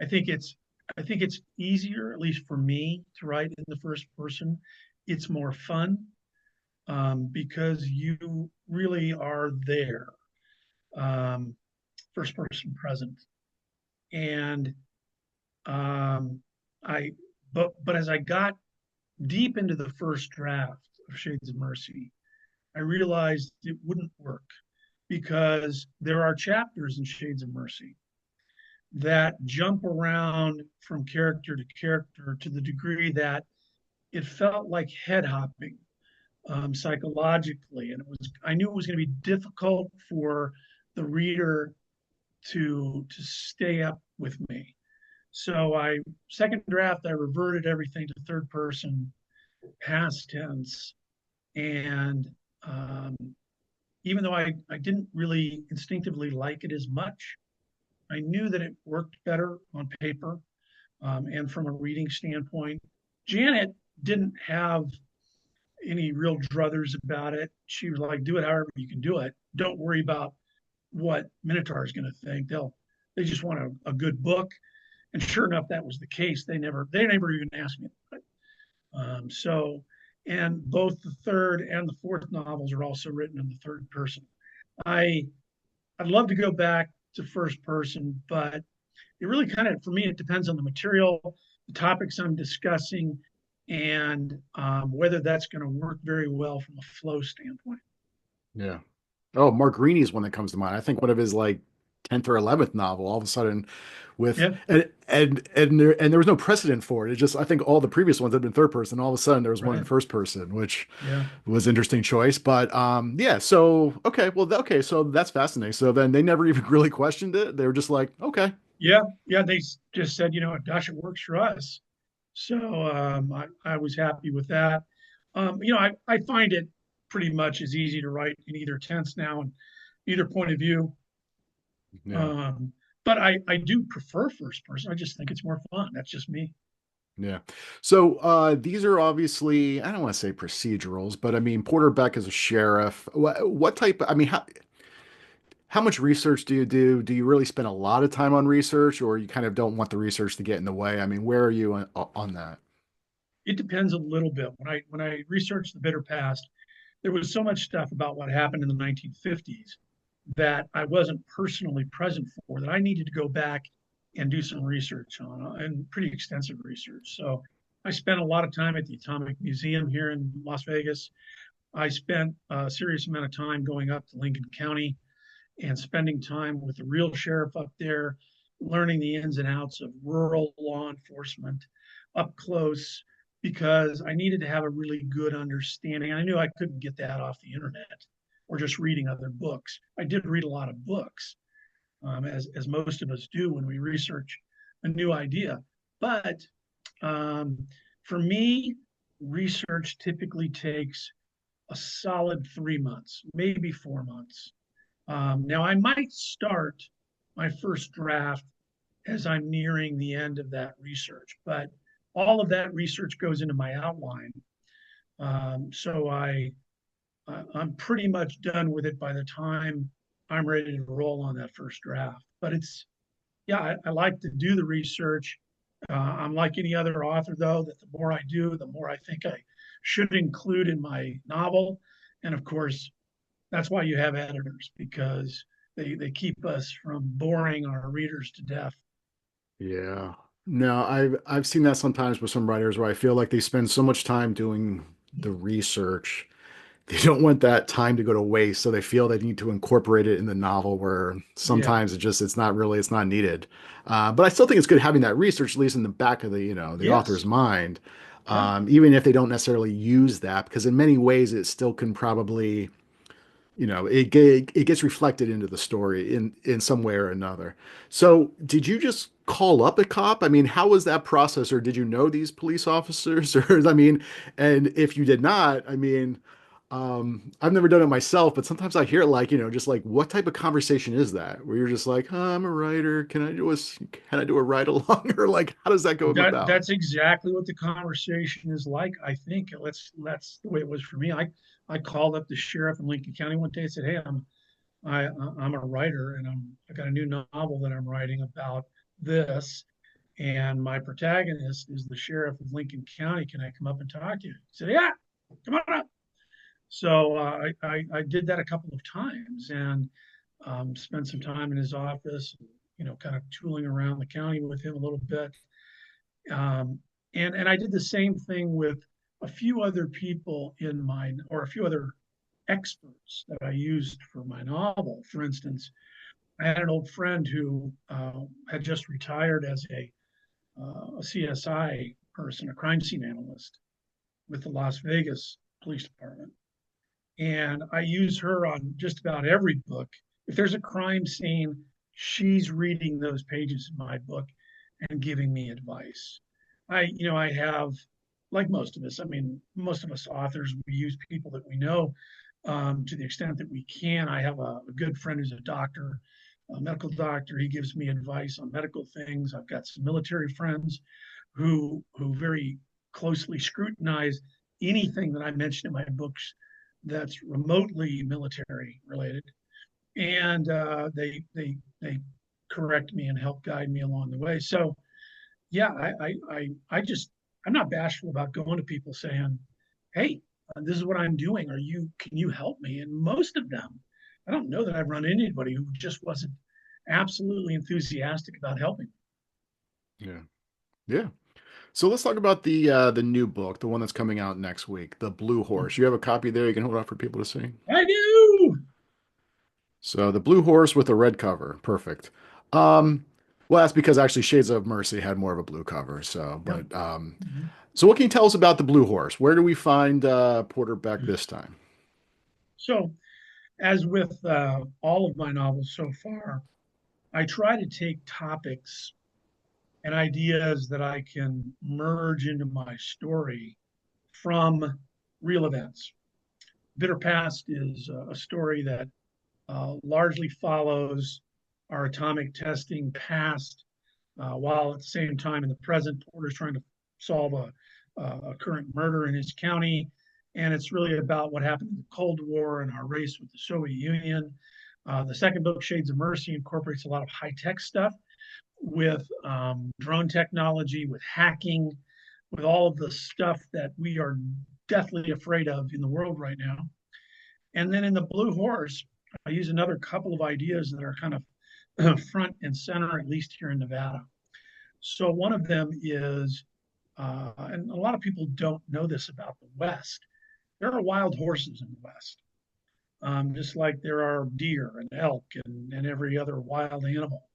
I think it's I think it's easier, at least for me, to write in the first person. It's more fun, because you really are there, um, first person present. And um, I but as I got deep into the first draft of Shades of Mercy, I realized it wouldn't work because there are chapters in Shades of Mercy that jump around from character to character to the degree that it felt like head hopping, psychologically, and I knew it was going to be difficult for the reader to stay up with me. So I second draft I reverted everything to third person, past tense, and even though I didn't really instinctively like it as much, I knew that it worked better on paper, and from a reading standpoint. Janet didn't have any real druthers about it. She was like, do it however you can do it. Don't worry about what Minotaur is going to think. They just want a good book. And sure enough, that was the case. They never even asked me. So, and both the third and the fourth novels are also written in the third person. I I'd love to go back to first person, but it really kind of, for me, it depends on the material, the topics I'm discussing, and whether that's going to work very well from a flow standpoint. Yeah. Oh, Mark Greaney's one that comes to mind. I think one of his like 10th or 11th novel, all of a sudden with Yeah, and there was no precedent for it. It just I think all the previous ones had been third person. All of a sudden there was one in right. first person, which Yeah, was an interesting choice. But yeah, so okay, well okay, so that's fascinating. So then they never even really questioned it. They were just like, okay. yeah, yeah. They just said, gosh, it works for us. So I was happy with that. I find it pretty much as easy to write in either tense now and either point of view. Yeah. Um, but I do prefer first person. I just think it's more fun. That's just me. Yeah. So these are obviously, I don't want to say procedurals, but I mean, Porter Beck is a sheriff. What type, I mean, how much research do you do? Do you really spend a lot of time on research, or you kind of don't want the research to get in the way? I mean, where are you on that? It depends a little bit. When I researched the bitter past, there was so much stuff about what happened in the 1950s that I wasn't personally present for that I needed to go back and do some research on, and pretty extensive research. So I spent a lot of time at the Atomic Museum here in Las Vegas. I spent a serious amount of time going up to Lincoln County and spending time with the real sheriff up there, learning the ins and outs of rural law enforcement up close because I needed to have a really good understanding. I knew I couldn't get that off the internet or just reading other books. I did read a lot of books, as most of us do when we research a new idea. But um, for me, research typically takes a solid 3 months, maybe 4 months. Now, I might start my first draft as I'm nearing the end of that research, but all of that research goes into my outline. So I'm pretty much done with it by the time I'm ready to roll on that first draft. But yeah, I like to do the research. I'm like any other author, though, that the more I do, the more I think I should include in my novel. And of course, that's why you have editors because they keep us from boring our readers to death. Yeah. No, I've seen that sometimes with some writers where I feel like they spend so much time doing the research. They don't want that time to go to waste, so they feel they need to incorporate it in the novel where Yeah. sometimes it's not needed. But I still think it's good having that research at least in the back of the author's Yes. mind, Yeah. even if they don't necessarily use that, because in many ways it still can probably it gets reflected into the story in some way or another. So, did you just call up a cop? I mean, how was that process, or did you know these police officers? Or, I mean, and if you did not, I mean, I've never done it myself, but sometimes I hear like, just like what type of conversation is that? Where you're just like, I'm a writer. Can I do a ride along? Or like, how does that go about? That's exactly what the conversation is like. I think that's the way it was for me. I called up the sheriff in Lincoln County one day and said, "Hey, I'm a writer and I got a new novel that I'm writing about this, and my protagonist is the sheriff of Lincoln County. Can I come up and talk to you?" He said, "Yeah, come on up." So I did that a couple of times and spent some time in his office, kind of tooling around the county with him a little bit. Um, and I did the same thing with a few other people in mine, or a few other experts that I used for my novel. For instance, I had an old friend who had just retired as a CSI person, a crime scene analyst with the Las Vegas Police Department. And I use her on just about every book. If there's a crime scene, she's reading those pages in my book and giving me advice. I have, like most of us, I mean, most of us authors, we use people that we know to the extent that we can. I have a good friend who's a doctor, a medical doctor. He gives me advice on medical things. I've got some military friends who very closely scrutinize anything that I mention in my books that's remotely military related, and they correct me and help guide me along the way. So yeah, I just I'm not bashful about going to people saying, "Hey, this is what I'm doing. Can you help me?" And most of them, I don't know that I've run into anybody who just wasn't absolutely enthusiastic about helping. Yeah. Yeah. So let's talk about the new book, the one that's coming out next week, The Blue Horse. You have a copy there you can hold out for people to see. I do. So the Blue Horse with a red cover. Perfect. Um, well, that's because actually Shades of Mercy had more of a blue cover. So, Yep. but Mhm. so what can you tell us about the Blue Horse? Where do we find Porter Beck this time? So, as with all of my novels so far, I try to take topics and ideas that I can merge into my story from real events. Bitter Past is a story that largely follows our atomic testing past, while at the same time in the present, Porter's trying to solve a current murder in his county. And it's really about what happened in the Cold War and our race with the Soviet Union. The second book, Shades of Mercy, incorporates a lot of high tech stuff with drone technology, with hacking, with all of the stuff that we are deathly afraid of in the world right now. And then in the Blue Horse, I use another couple of ideas that are kind of front and center, at least here in Nevada. So one of them is, and a lot of people don't know this about the West, there are wild horses in the West, just like there are deer and elk and every other wild animal.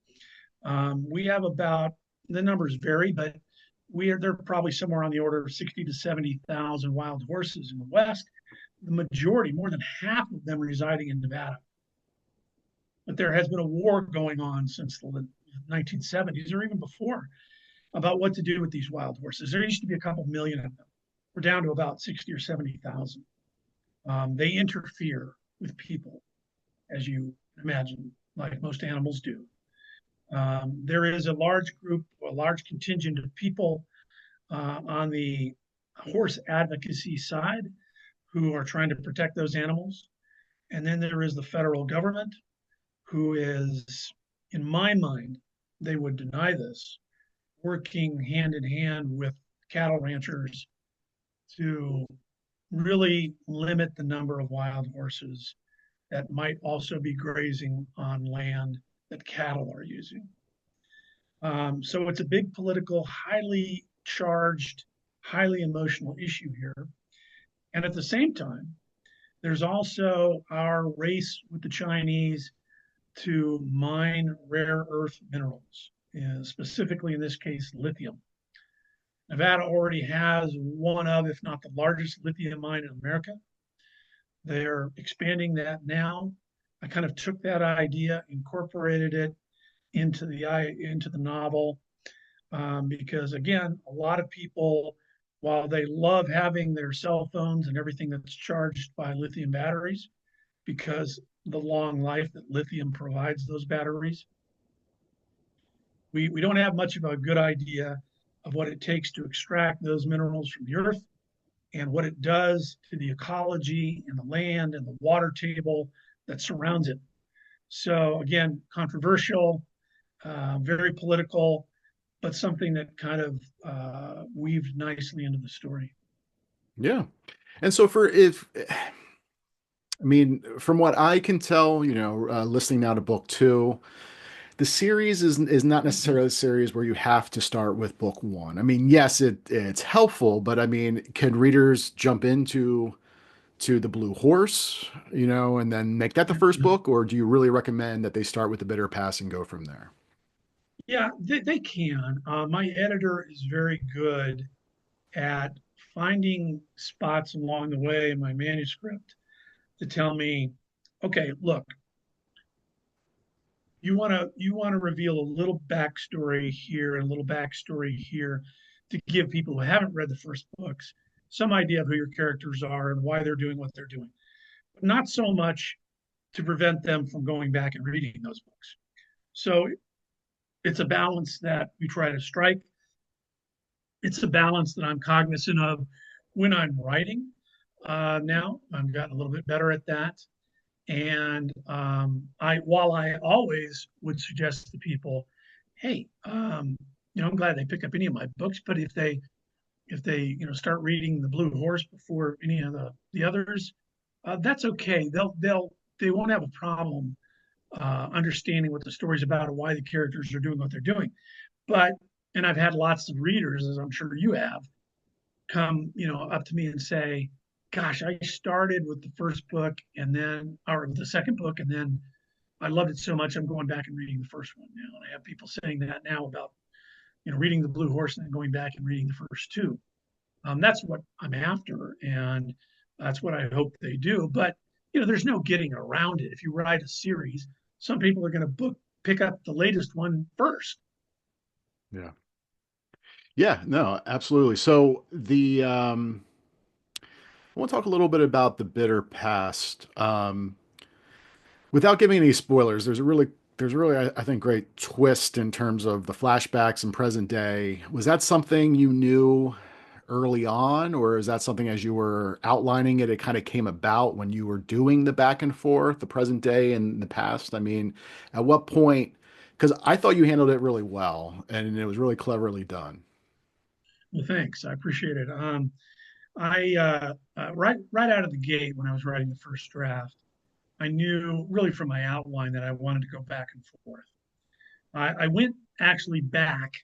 We have about, the numbers vary, but they're probably somewhere on the order of 60 to 70,000 wild horses in the West. The majority, more than half of them, residing in Nevada. But there has been a war going on since the 1970s or even before about what to do with these wild horses. There used to be a couple million of them. We're down to about 60 or 70,000. They interfere with people, as you imagine, like most animals do. There is a large group, a large contingent of people on the horse advocacy side who are trying to protect those animals. And then there is the federal government, who is, in my mind, they would deny this, working hand in hand with cattle ranchers to really limit the number of wild horses that might also be grazing on land that cattle are using. So it's a big political, highly charged, highly emotional issue here. And at the same time, there's also our race with the Chinese to mine rare earth minerals, and specifically in this case, lithium. Nevada already has one of, if not the largest lithium mine in America. They're expanding that now. I kind of took that idea, incorporated it into the novel, because again, a lot of people, while they love having their cell phones and everything that's charged by lithium batteries, because the long life that lithium provides those batteries, we don't have much of a good idea of what it takes to extract those minerals from the earth and what it does to the ecology and the land and the water table that surrounds it. So again, controversial, very political, but something that kind of weaved nicely into the story. Yeah. And so for if I mean, from what I can tell, listening now to book two, the series is not necessarily a series where you have to start with book one. I mean, yes, it's helpful, but I mean, can readers jump into the Blue Horse, and then make that the first book, or do you really recommend that they start with the Bitter Pass and go from there? Yeah, they can. My editor is very good at finding spots along the way in my manuscript to tell me, okay, look, you want to reveal a little backstory here and a little backstory here to give people who haven't read the first books some idea of who your characters are and why they're doing what they're doing, but not so much to prevent them from going back and reading those books. So it's a balance that we try to strike. It's a balance that I'm cognizant of when I'm writing. Now I've gotten a little bit better at that. And while I always would suggest to people, hey, I'm glad they pick up any of my books, but if they start reading The Blue Horse before any of the others, that's okay. They won't have a problem understanding what the story's about and why the characters are doing what they're doing. But and I've had lots of readers, as I'm sure you have, come up to me and say, "Gosh, I started with the first book and then, or the second book, and then I loved it so much I'm going back and reading the first one now." And I have people saying that now about reading The Blue Horse and then going back and reading the first two. That's what I'm after, and that's what I hope they do. But there's no getting around it. If you write a series, some people are going to pick up the latest one first. Yeah. Yeah, no, absolutely. So I want to talk a little bit about the bitter past. Without giving any spoilers, there's a really, I think, great twist in terms of the flashbacks and present day. Was that something you knew early on, or is that something as you were outlining it, it kind of came about when you were doing the back and forth, the present day and the past? I mean, at what point? Because I thought you handled it really well and it was really cleverly done. Well, thanks. I appreciate it. I right out of the gate when I was writing the first draft, I knew really from my outline that I wanted to go back and forth. I went actually back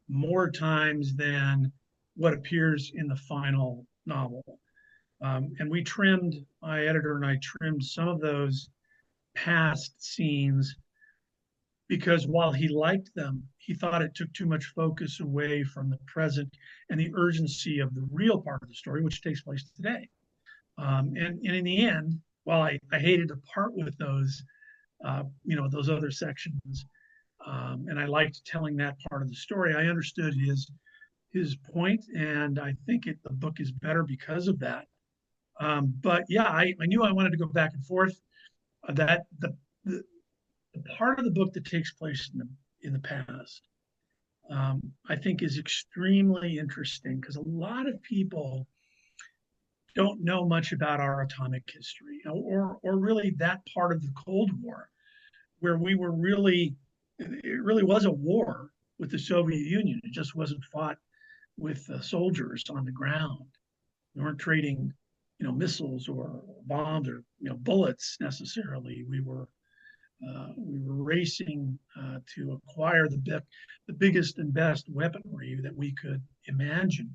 more times than what appears in the final novel. And my editor and I trimmed some of those past scenes because while he liked them, he thought it took too much focus away from the present and the urgency of the real part of the story, which takes place today. And in the end, while I hated to part with those other sections, and I liked telling that part of the story, I understood his point, and I think the book is better because of that. But yeah, I knew I wanted to go back and forth. That the part of the book that takes place in the past, I think, is extremely interesting because a lot of people don't know much about our atomic history, or really that part of the Cold War where it really was a war with the Soviet Union. It just wasn't fought with soldiers on the ground. We weren't trading, missiles or bombs or bullets necessarily. We were racing to acquire the biggest and best weaponry that we could imagine.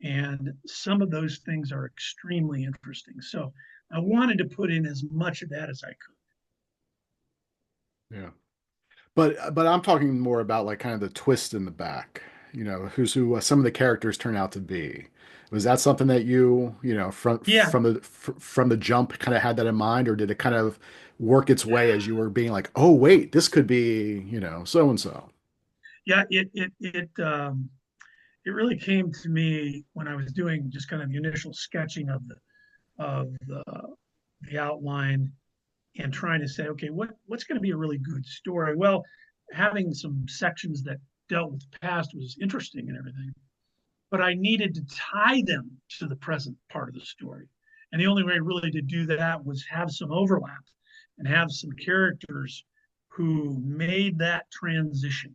And some of those things are extremely interesting. So I wanted to put in as much of that as I could. Yeah. But I'm talking more about like kind of the twist in the back. who some of the characters turn out to be. Was that something that Yeah, from the jump kind of had that in mind, or did it kind of work its way as you were being like, oh wait, this could be, so and so? yeah. It really came to me when I was doing just kind of the initial sketching of the outline and trying to say, okay, what's going to be a really good story? Well, having some sections that dealt with the past was interesting and everything, but I needed to tie them to the present part of the story. And the only way really to do that was have some overlap and have some characters who made that transition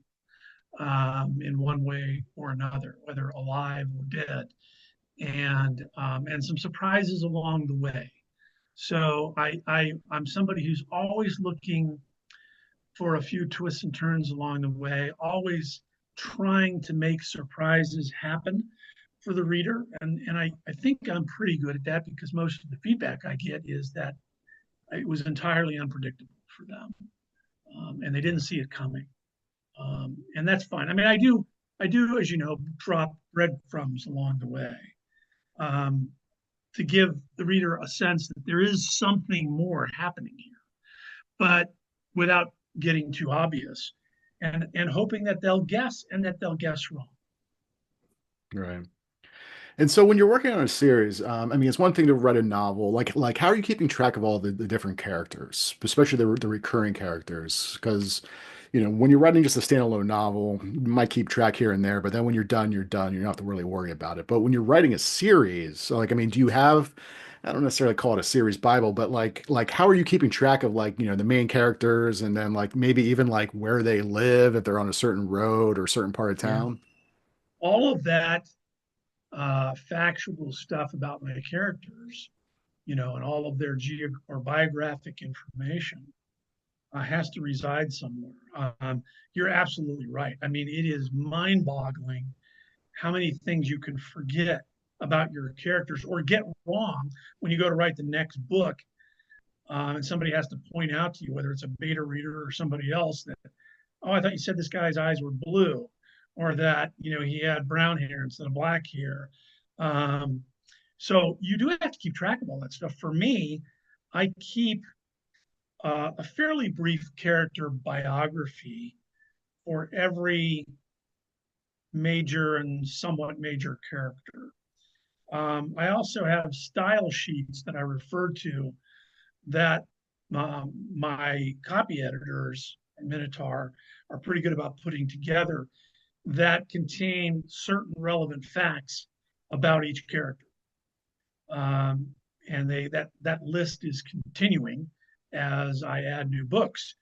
in one way or another, whether alive or dead, and some surprises along the way. So I'm somebody who's always looking for a few twists and turns along the way, always trying to make surprises happen for the reader. And I think I'm pretty good at that because most of the feedback I get is that it was entirely unpredictable for them, and they didn't see it coming. And that's fine. I mean, I do, as you know, drop breadcrumbs along the way um, to give the reader a sense that there is something more happening here, but without getting too obvious, and hoping that they'll guess and that they'll guess wrong. Right. And so when you're working on a series, I mean, it's one thing to write a novel. Like how are you keeping track of all the different characters, especially the recurring characters? Because, when you're writing just a standalone novel, you might keep track here and there, but then when you're done, you're done. You don't have to really worry about it. But when you're writing a series, so like, I mean, do you have, I don't necessarily call it a series Bible, but like how are you keeping track of like, the main characters and then like maybe even like where they live if they're on a certain road or certain part of Yeah, town? all of that factual stuff about my characters, and all of their or biographic information has to reside somewhere. You're absolutely right. I mean, it is mind-boggling how many things you can forget about your characters or get wrong when you go to write the next book, and somebody has to point out to you, whether it's a beta reader or somebody else, that, oh, I thought you said this guy's eyes were blue, or that he had brown hair instead of black hair. Um, so you do have to keep track of all that stuff. For me, I keep a fairly brief character biography for every major and somewhat major character. I also have style sheets that I refer to that my copy editors at Minotaur are pretty good about putting together that contain certain relevant facts about each character. Um, and that list is continuing as I add new books.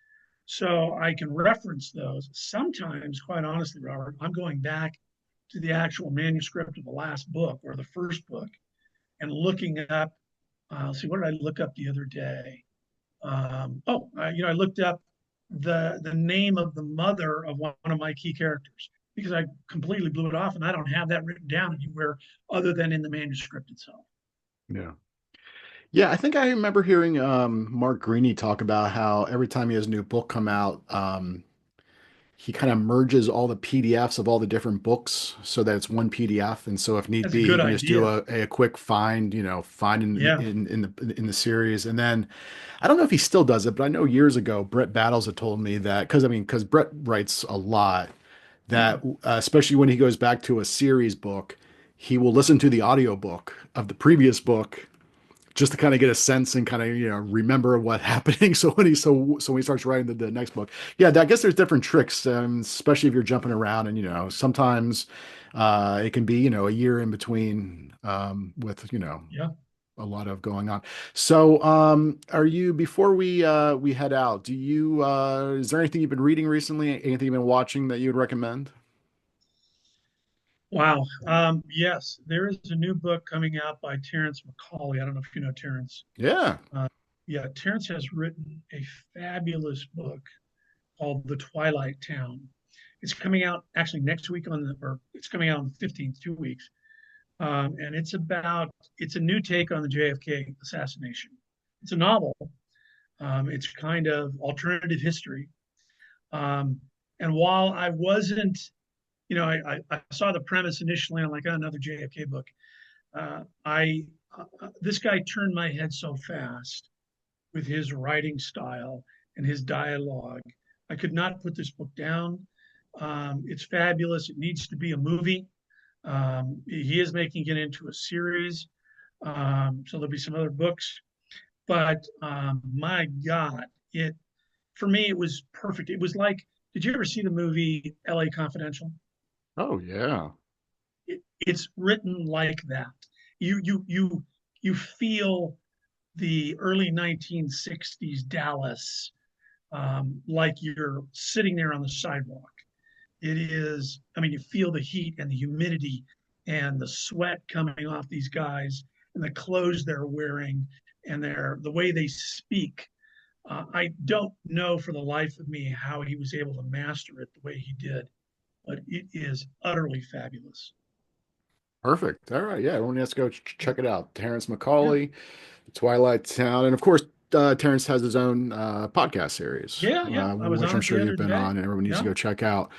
So I can reference those. Sometimes, quite honestly, Robert, I'm going back to the actual manuscript of the last book or the first book and looking up. See, what did I look up the other day? I looked up the name of the mother of one of my key characters because I completely blew it off and I don't have that written down anywhere other than in the manuscript itself. Yeah. Yeah, I think I remember hearing Mark Greaney talk about how every time he has a new book come out, he kind of merges all the PDFs of all the different books so that it's one PDF. And so if need That's a be, he good can just do idea. a quick find, find Yeah. in the series. And then I don't know if he still does it, but I know years ago Brett Battles had told me that because Brett writes a lot that Yeah. especially when he goes back to a series book, he will listen to the audiobook of the previous book just to kind of get a sense and kind of remember what happening. So when he starts writing the next book, yeah, I guess there's different tricks, especially if you're jumping around and sometimes it can be a year in between with Yeah. a lot of going on. So are you before we head out? Do you is there anything you've been reading recently? Anything you've been watching that you would recommend? Wow. Yes, there is a new book coming out by Terrence McCauley. I don't know if you know Terrence. Yeah. Uh, yeah, Terrence has written a fabulous book called The Twilight Town. It's coming out actually next week or it's coming out on the 15th, 2 weeks. And it's a new take on the JFK assassination. It's a novel. It's kind of alternative history. Um, and while I wasn't I saw the premise initially. I'm like, oh, another JFK book. I This guy turned my head so fast with his writing style and his dialogue. I could not put this book down. It's fabulous. It needs to be a movie. He is making it into a series. So there'll be some other books. But my God, it for me it was perfect. It was like, did you ever see the movie L.A. Confidential? Oh yeah. It's written like that. You feel the early 1960s Dallas, like you're sitting there on the sidewalk. It is, I mean, you feel the heat and the humidity and the sweat coming off these guys and the clothes they're wearing and the way they speak. I don't know for the life of me how he was able to master it the way he did, but it is utterly fabulous. Perfect. All right. Yeah, everyone has to go Yeah, check it out. Terrence yeah, McCauley, Twilight Town, and of course, Terrence has his own podcast series, yeah, yeah. I was which on I'm it sure the you've other been day. on, and everyone needs to Yeah, go check out.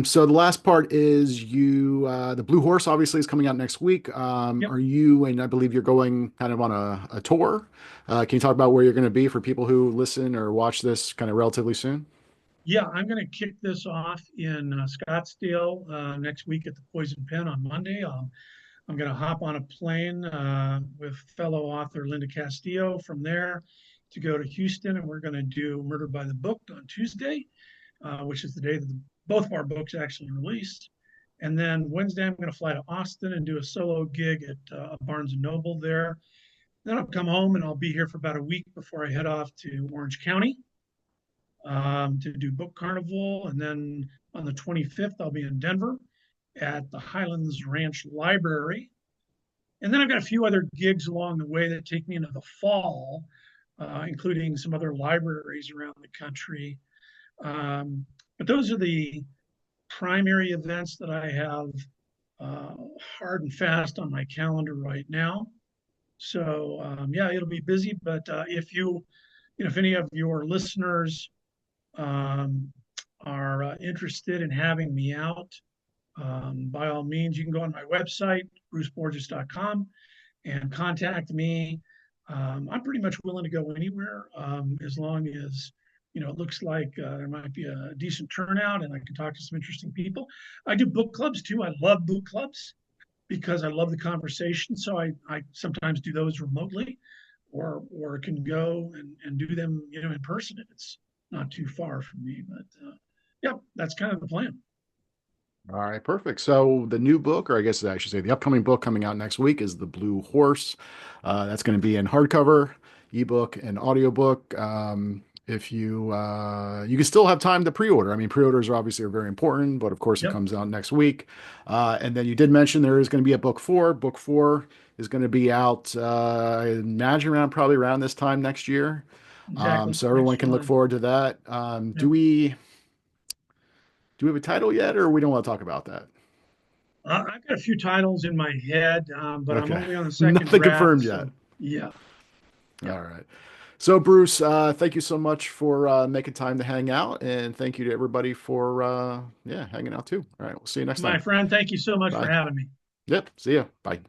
So the last part is you, the Blue Horse, obviously is coming out next week. yep. Are you, and I believe you're going kind of on a tour. Can you talk about where you're going to be for people who listen or watch this kind of relatively soon? Yeah, I'm going to kick this off in Scottsdale next week at the Poison Pen on Monday. I'm going to hop on a plane with fellow author Linda Castillo from there to go to Houston, and we're going to do Murder by the Book on Tuesday, which is the day that both of our books actually released. And then Wednesday, I'm going to fly to Austin and do a solo gig at Barnes and Noble there. Then I'll come home and I'll be here for about a week before I head off to Orange County to do Book Carnival. And then on the 25th, I'll be in Denver at the Highlands Ranch Library. And then I've got a few other gigs along the way that take me into the fall, including some other libraries around the country. But those are the primary events that I have uh, hard and fast on my calendar right now. So yeah, it'll be busy. But if any of your listeners um, are interested in having me out, by all means, you can go on my website, bruceborges.com, and contact me. I'm pretty much willing to go anywhere as long as it looks like there might be a decent turnout and I can talk to some interesting people. I do book clubs too. I love book clubs because I love the conversation. So I sometimes do those remotely or can go and do them in person if it's not too far from me. But yeah, that's kind of the plan. All right, perfect. So the new book, or I guess I should say the upcoming book coming out next week is The Blue Horse. That's going to be in hardcover, ebook, and audiobook. If you you can still have time to pre-order. I mean, pre-orders are obviously are very important, but of course it Yep, comes out next week. And then you did mention there is going to be a book four. Book four is going to be out, I imagine around probably around this time next year. exactly. So Next everyone can look July. forward to that. Yep. Do we have a title yet, or we don't want to talk about that? I've got a few titles in my head, but I'm Okay. only on the second Nothing draft. confirmed yet. So yeah, yeah. All right. So, Bruce, thank you so much for making time to hang out. And thank you to everybody for, yeah, hanging out too. All right. We'll see you next My time. friend, thank you so much for Bye. having me. Yep. See ya. Bye.